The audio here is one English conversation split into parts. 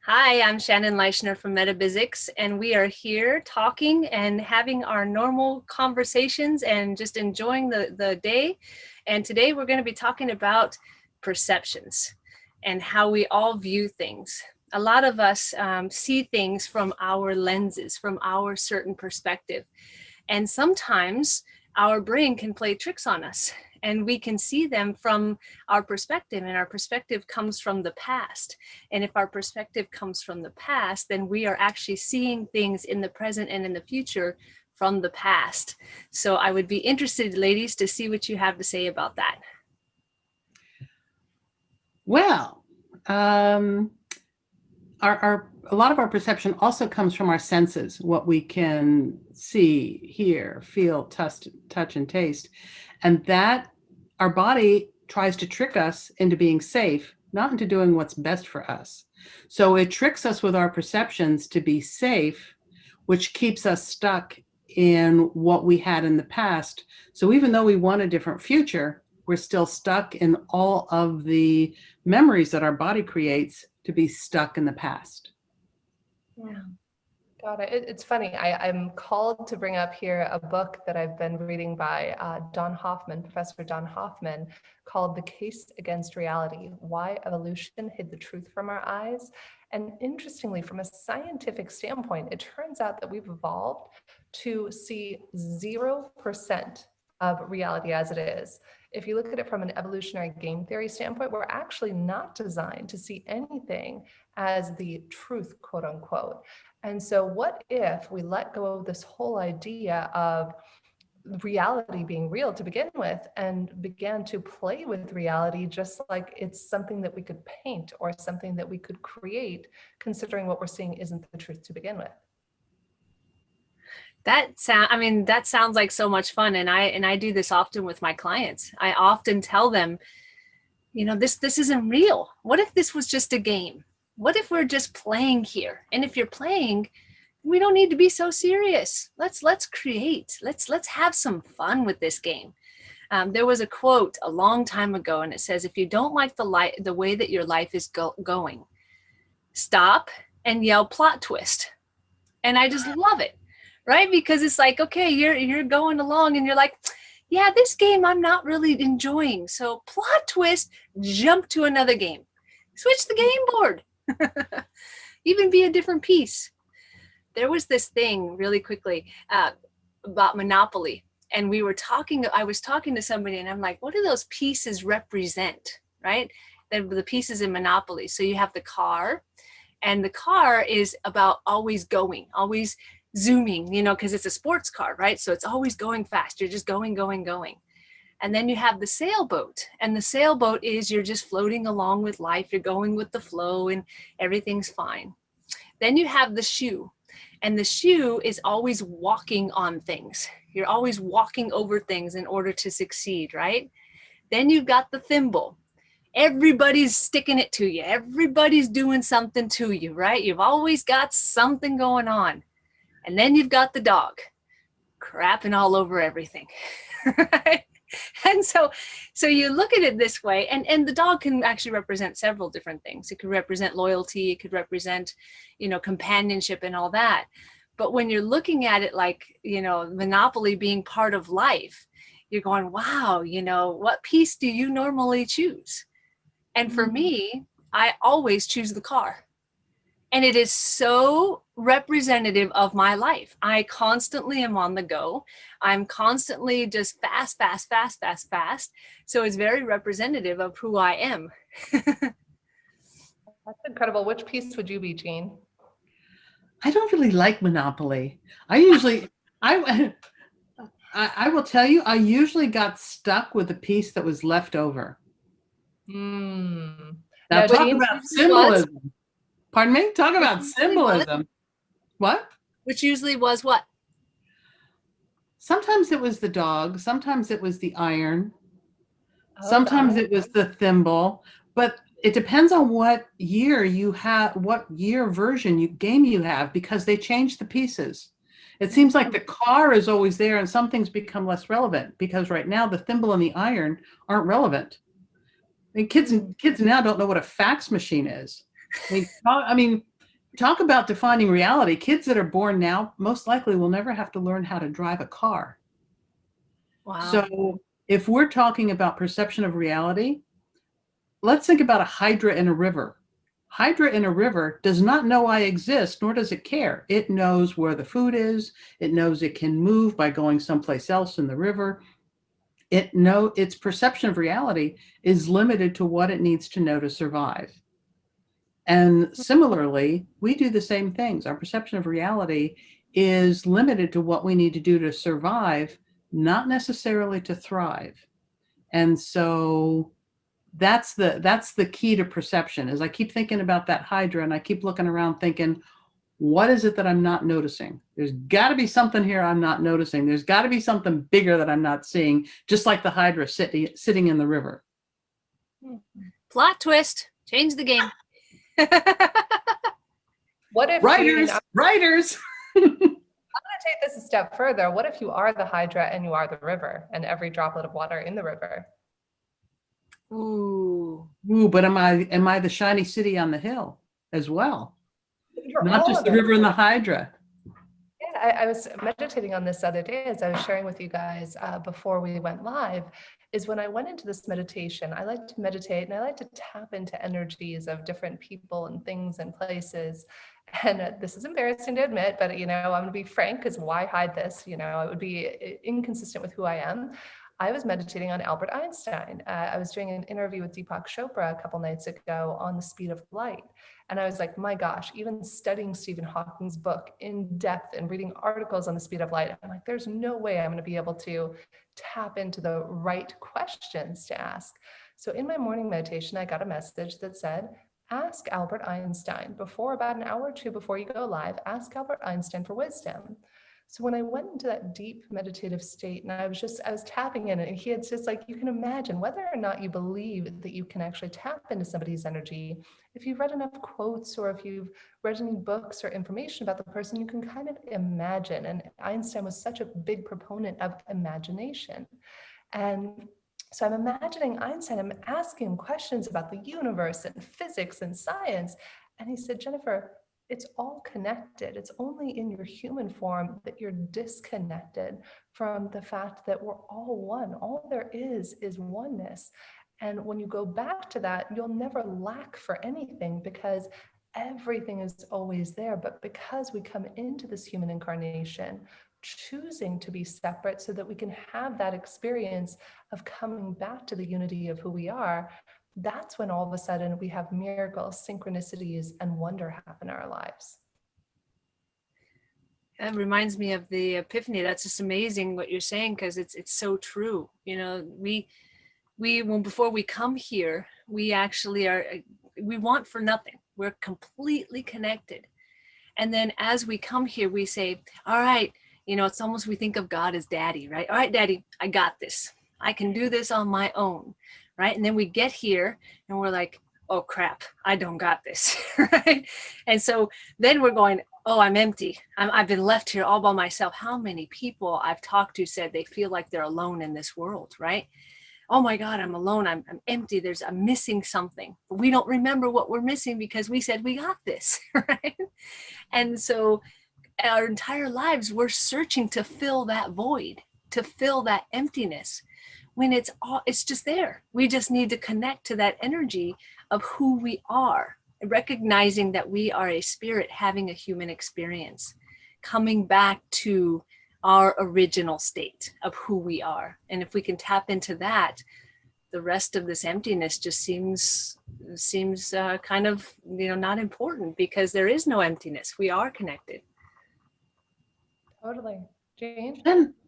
Hi, I'm Shannon Leischner from Metabizics, and we are here talking and having our normal conversations and just enjoying the day. And today we're going to be talking about perceptions and how we all view things. A lot of us see things from our lenses, from our certain perspective. And sometimes our brain can play tricks on us and we can see them from our perspective, and our perspective comes from the past. And if our perspective comes from the past, then we are actually seeing things in the present and in the future from the past. So I would be interested, ladies, to see what you have to say about that. Well, a lot of our perception also comes from our senses, what we can see, hear, feel, touch, and taste. And that our body tries to trick us into being safe, not into doing what's best for us. So it tricks us with our perceptions to be safe, which keeps us stuck in what we had in the past. So even though we want a different future, we're still stuck in all of the memories that our body creates to be stuck in the past. Yeah. Got it. It's funny. I'm called to bring up here a book that I've been reading by Don Hoffman, Professor Don Hoffman, called The Case Against Reality: Why Evolution Hid the Truth from Our Eyes. And interestingly, from a scientific standpoint, it turns out that we've evolved to see 0% of reality as it is. If you look at it from an evolutionary game theory standpoint, we're actually not designed to see anything as the truth, quote unquote. And so what if we let go of this whole idea of reality being real to begin with and began to play with reality just like it's something that we could paint or something that we could create, considering what we're seeing isn't the truth to begin with? That sounds like so much fun. And I do this often with my clients. I often tell them, this isn't real. What if this was just a game? What if we're just playing here? And if you're playing, we don't need to be so serious. Let's create. Let's have some fun with this game. There was a quote a long time ago, and it says, "If you don't like the way that your life is going, stop and yell plot twist." And I just love it, right? Because it's like, okay, you're going along, and you're like, yeah, this game I'm not really enjoying. So plot twist, jump to another game, switch the game board, even be a different piece. There was this thing really quickly about Monopoly. And I was talking to somebody, and I'm like, what do those pieces represent, right? The pieces in Monopoly. So you have the car, and the car is about always going, always zooming, because it's a sports car, right? So it's always going fast. You're just going, going, going. And then you have the sailboat, and the sailboat is you're just floating along with life. You're going with the flow and everything's fine. Then you have the shoe, and the shoe is always walking on things. You're always walking over things in order to succeed, right? Then you've got the thimble. Everybody's sticking it to you. Everybody's doing something to you, right? You've always got something going on. And then you've got the dog crapping all over everything, right? And so you look at it this way, and the dog can actually represent several different things. It could represent loyalty, it could represent, companionship and all that. But when you're looking at it like, Monopoly being part of life, you're going, wow, what piece do you normally choose? And for me, I always choose the car. And it is so representative of my life. I constantly am on the go. I'm constantly just fast, fast, fast, fast, fast. So it's very representative of who I am. That's incredible. Which piece would you be, Jean? I don't really like Monopoly. I will tell you, I usually got stuck with the piece that was left over. Now, Now talk Jean, about symbolism. Pardon me? Talk about symbolism. What? Which usually was what? Sometimes it was the dog. Sometimes it was the iron. Sometimes it was the thimble. But it depends on what year you have, what year game you have, because they change the pieces. It seems like the car is always there, and some things become less relevant because right now the thimble and the iron aren't relevant. I mean, kids now don't know what a fax machine is. I mean, talk about defining reality. Kids that are born now most likely will never have to learn how to drive a car. Wow. So if we're talking about perception of reality, let's think about a hydra in a river. Hydra in a river does not know I exist, nor does it care. It knows where the food is. It knows it can move by going someplace else in the river. Its perception of reality is limited to what it needs to know to survive. And similarly, we do the same things. Our perception of reality is limited to what we need to do to survive, not necessarily to thrive. And so that's the key to perception. Is I keep thinking about that hydra and I keep looking around thinking, what is it that I'm not noticing? There's got to be something here I'm not noticing. There's got to be something bigger that I'm not seeing, just like the hydra sitting in the river. Plot twist. Change the game. What if writers? I'm going to take this a step further. What if you are the hydra and you are the river and every droplet of water in the river? Ooh. But am I the shiny city on the hill as well? You're not just the river and the hydra. Yeah, I was meditating on this the other day as I was sharing with you guys before we went live, is when I went into this meditation, I like to meditate and I like to tap into energies of different people and things and places. And this is embarrassing to admit, but I'm going to be frank, because why hide this? It would be inconsistent with who I am. I was meditating on Albert Einstein. I was doing an interview with Deepak Chopra a couple nights ago on the speed of light. And I was like, my gosh, even studying Stephen Hawking's book in depth and reading articles on the speed of light, I'm like, there's no way I'm going to be able to tap into the right questions to ask. So in my morning meditation, I got a message that said, ask Albert Einstein before about an hour or two before you go live, ask Albert Einstein for wisdom. So when I went into that deep meditative state and I was tapping in it, and he had just like, you can imagine whether or not you believe that you can actually tap into somebody's energy. If you've read enough quotes or if you've read any books or information about the person, you can kind of imagine. And Einstein was such a big proponent of imagination. And so I'm imagining Einstein, I'm asking him questions about the universe and physics and science. And he said, Jennifer, it's all connected. It's only in your human form that you're disconnected from the fact that we're all one. All there is oneness. And when you go back to that, you'll never lack for anything because everything is always there. But because we come into this human incarnation, choosing to be separate so that we can have that experience of coming back to the unity of who we are, that's when all of a sudden we have miracles, synchronicities, and wonder happen in our lives. That reminds me of the epiphany. That's just amazing what you're saying, because it's so true. We before we come here, we actually we want for nothing. We're completely connected. And then as we come here, we say, all right, it's almost, we think of God as daddy, right? All right, daddy, I got this. I can do this on my own. Right. And then we get here and we're like, oh, crap, I don't got this. Right. And so then we're going, oh, I'm empty. I've been left here all by myself. How many people I've talked to said they feel like they're alone in this world. Right. Oh, my God, I'm alone. I'm empty. I'm missing something. But we don't remember what we're missing because we said we got this. Right. And so our entire lives, we're searching to fill that void, to fill that emptiness, when it's just there. We just need to connect to that energy of who we are, recognizing that we are a spirit having a human experience, coming back to our original state of who we are. And if we can tap into that, the rest of this emptiness just seems kind of, not important, because there is no emptiness. We are connected. Totally. Jane?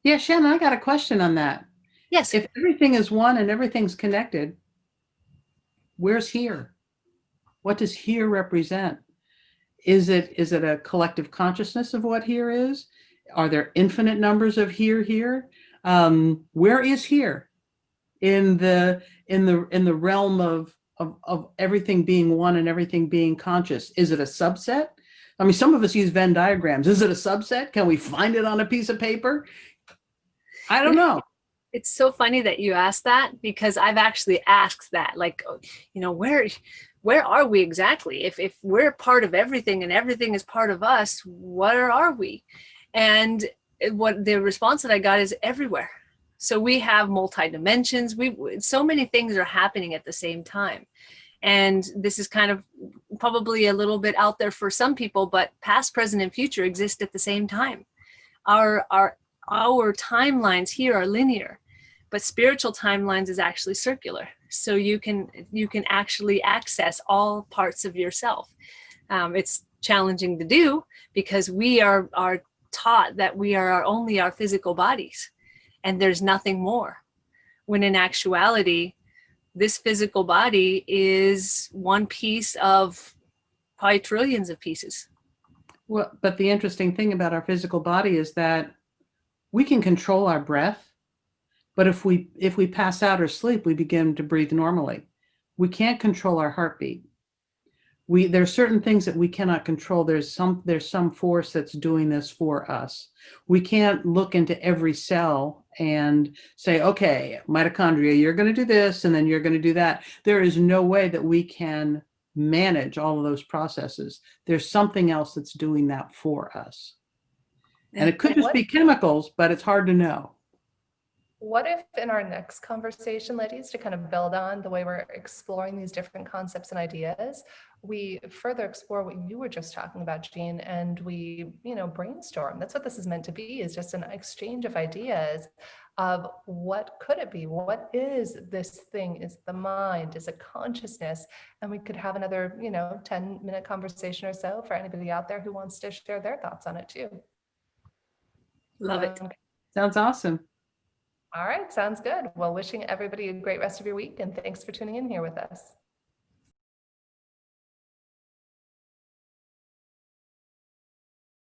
Shannon, I got a question on that. Yes. If everything is one and everything's connected, where's here? What does here represent? Is it a collective consciousness of what here is? Are there infinite numbers of here? Where is here in the realm of everything being one and everything being conscious? Is it a subset? I mean, some of us use Venn diagrams. Is it a subset? Can we find it on a piece of paper? I don't know. It's so funny that you asked that, because I've actually asked that, like, where are we exactly? If we're part of everything and everything is part of us, where are we? And what the response that I got is everywhere. So we have multi dimensions. So many things are happening at the same time. And this is kind of probably a little bit out there for some people, but past, present, and future exist at the same time. Our timelines here are linear, but spiritual timelines is actually circular. So you can actually access all parts of yourself. It's challenging to do because we are taught that we are only our physical bodies and there's nothing more. When in actuality, this physical body is one piece of probably trillions of pieces. Well, but the interesting thing about our physical body is that we can control our breath, but if we pass out or sleep, we begin to breathe normally. We can't control our heartbeat. There's certain things that we cannot control. There's some force that's doing this for us. We can't look into every cell and say, okay, mitochondria, you're going to do this and then you're going to do that. There is no way that we can manage all of those processes. There's something else that's doing that for us. And it could just be chemicals, but it's hard to know. What if in our next conversation, ladies, to kind of build on the way we're exploring these different concepts and ideas, we further explore what you were just talking about, Jean, and we, brainstorm. That's what this is meant to be, is just an exchange of ideas of what could it be? What is this thing? Is it the mind? Is it consciousness? And we could have another, 10-minute conversation or so for anybody out there who wants to share their thoughts on it too. Love it. Sounds awesome. All right, sounds good. Well, wishing everybody a great rest of your week, and thanks for tuning in here with us.